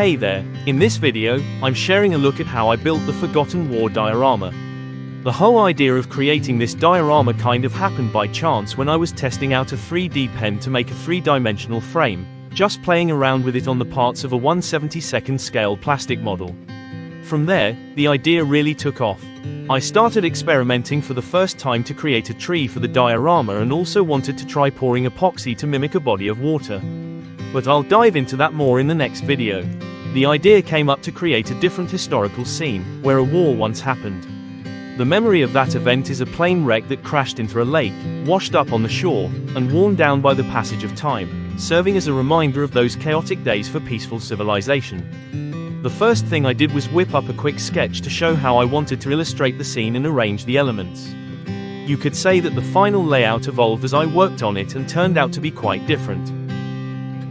Hey there, in this video, I'm sharing a look at how I built the Forgotten War diorama. The whole idea of creating this diorama kind of happened by chance when I was testing out a 3D pen to make a three-dimensional frame, just playing around with it on the parts of a 1/72nd scale plastic model. From there, the idea really took off. I started experimenting for the first time to create a tree for the diorama and also wanted to try pouring epoxy to mimic a body of water. But I'll dive into that more in the next video. The idea came up to create a different historical scene, where a war once happened. The memory of that event is a plane wreck that crashed into a lake, washed up on the shore, and worn down by the passage of time, serving as a reminder of those chaotic days for peaceful civilization. The first thing I did was whip up a quick sketch to show how I wanted to illustrate the scene and arrange the elements. You could say that the final layout evolved as I worked on it and turned out to be quite different.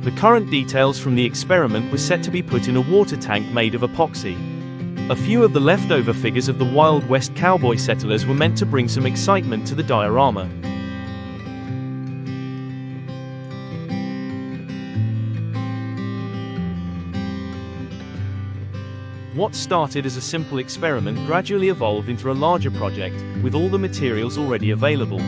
The current details from the experiment were set to be put in a water tank made of epoxy. A few of the leftover figures of the Wild West cowboy settlers were meant to bring some excitement to the diorama. What started as a simple experiment gradually evolved into a larger project, with all the materials already available.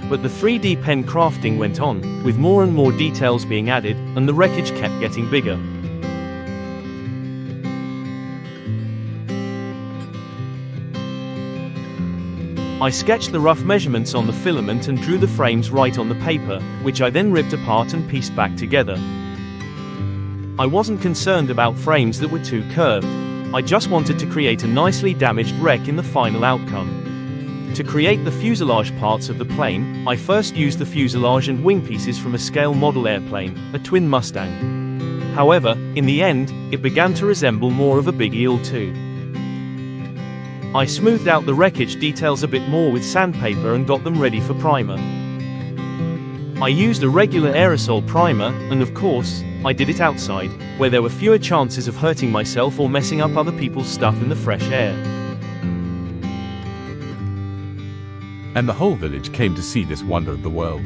But the 3D pen crafting went on, with more and more details being added, and the wreckage kept getting bigger. I sketched the rough measurements on the filament and drew the frames right on the paper, which I then ripped apart and pieced back together. I wasn't concerned about frames that were too curved. I just wanted to create a nicely damaged wreck in the final outcome. To create the fuselage parts of the plane, I first used the fuselage and wing pieces from a scale model airplane, a twin Mustang. However, in the end, it began to resemble more of a big Il-2. I smoothed out the wreckage details a bit more with sandpaper and got them ready for primer. I used a regular aerosol primer, and of course, I did it outside, where there were fewer chances of hurting myself or messing up other people's stuff in the fresh air. And the whole village came to see this wonder of the world.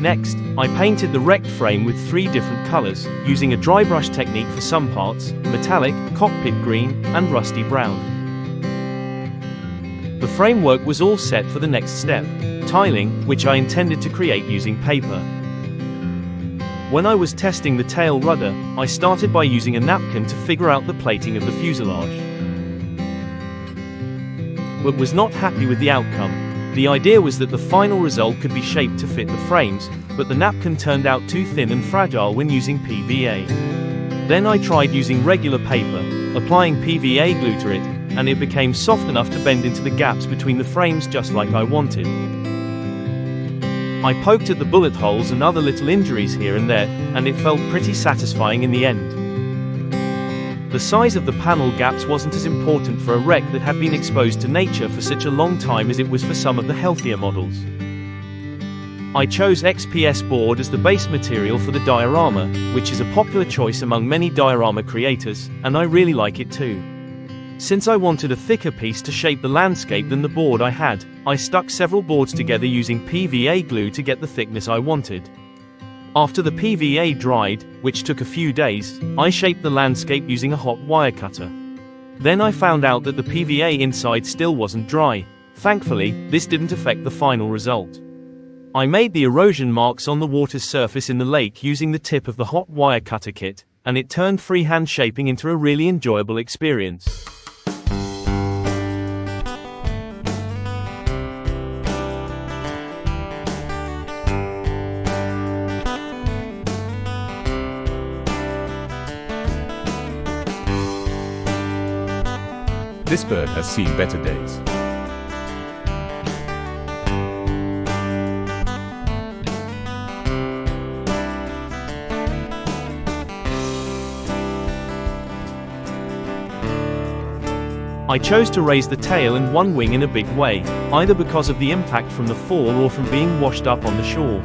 Next, I painted the wrecked frame with 3 different colors, using a dry brush technique for some parts, metallic, cockpit green, and rusty brown. The framework was all set for the next step, tiling, which I intended to create using paper. When I was testing the tail rudder, I started by using a napkin to figure out the plating of the fuselage, but was not happy with the outcome. The idea was that the final result could be shaped to fit the frames, but the napkin turned out too thin and fragile when using PVA. Then I tried using regular paper, applying PVA glue to it, and it became soft enough to bend into the gaps between the frames just like I wanted. I poked at the bullet holes and other little injuries here and there, and it felt pretty satisfying in the end. The size of the panel gaps wasn't as important for a wreck that had been exposed to nature for such a long time as it was for some of the healthier models. I chose XPS board as the base material for the diorama, which is a popular choice among many diorama creators, and I really like it too. Since I wanted a thicker piece to shape the landscape than the board I had, I stuck several boards together using PVA glue to get the thickness I wanted. After the PVA dried, which took a few days, I shaped the landscape using a hot wire cutter. Then I found out that the PVA inside still wasn't dry. Thankfully, this didn't affect the final result. I made the erosion marks on the water's surface in the lake using the tip of the hot wire cutter kit, and it turned freehand shaping into a really enjoyable experience. This bird has seen better days. I chose to raise the tail and one wing in a big way, either because of the impact from the fall or from being washed up on the shore.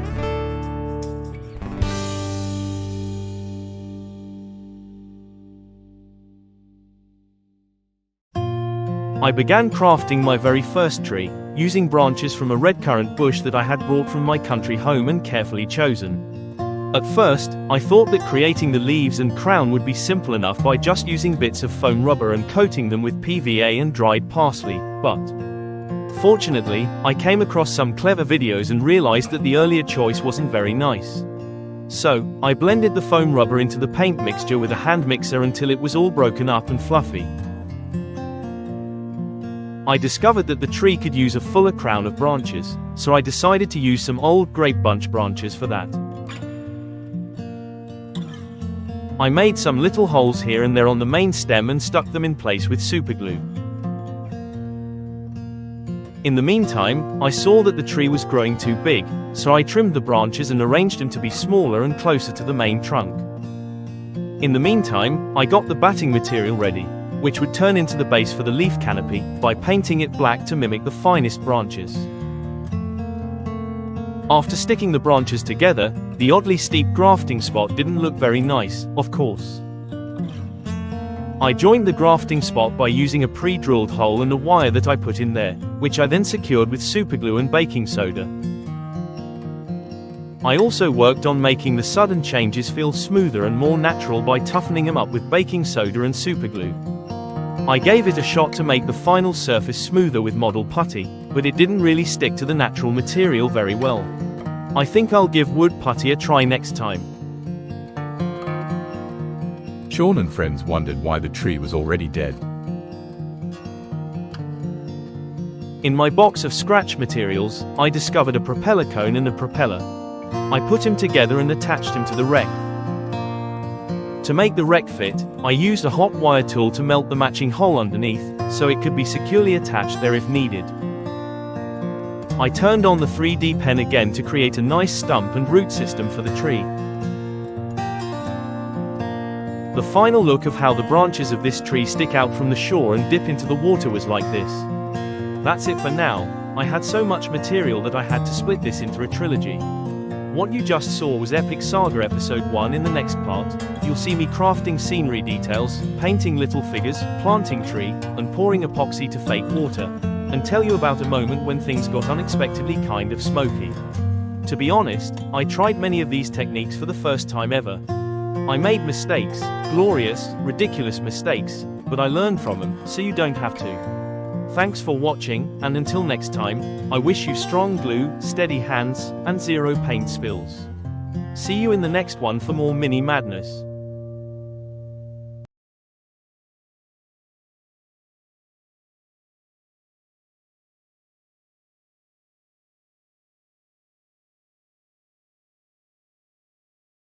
I began crafting my very first tree, using branches from a redcurrant bush that I had brought from my country home and carefully chosen. At first, I thought that creating the leaves and crown would be simple enough by just using bits of foam rubber and coating them with PVA and dried parsley, but fortunately, I came across some clever videos and realized that the earlier choice wasn't very nice. So, I blended the foam rubber into the paint mixture with a hand mixer until it was all broken up and fluffy. I discovered that the tree could use a fuller crown of branches, so I decided to use some old grape bunch branches for that. I made some little holes here and there on the main stem and stuck them in place with superglue. In the meantime, I saw that the tree was growing too big, so I trimmed the branches and arranged them to be smaller and closer to the main trunk. In the meantime, I got the batting material ready, which would turn into the base for the leaf canopy, by painting it black to mimic the finest branches. After sticking the branches together, the oddly steep grafting spot didn't look very nice, of course. I joined the grafting spot by using a pre-drilled hole and a wire that I put in there, which I then secured with superglue and baking soda. I also worked on making the sudden changes feel smoother and more natural by toughening them up with baking soda and superglue. I gave it a shot to make the final surface smoother with model putty, but it didn't really stick to the natural material very well. I think I'll give wood putty a try next time. Sean and friends wondered why the tree was already dead. In my box of scratch materials, I discovered a propeller cone and a propeller. I put him together and attached him to the wreck. To make the wreck fit, I used a hot wire tool to melt the matching hole underneath, so it could be securely attached there if needed. I turned on the 3D pen again to create a nice stump and root system for the tree. The final look of how the branches of this tree stick out from the shore and dip into the water was like this. That's it for now. I had so much material that I had to split this into a trilogy. What you just saw was Epic Saga Episode 1. In the next part, you'll see me crafting scenery details, painting little figures, planting tree, and pouring epoxy to fake water, and tell you about a moment when things got unexpectedly kind of smoky. To be honest, I tried many of these techniques for the first time ever. I made mistakes, glorious, ridiculous mistakes, but I learned from them, so you don't have to. Thanks for watching, and until next time, I wish you strong glue, steady hands, and zero paint spills. See you in the next one for more mini madness.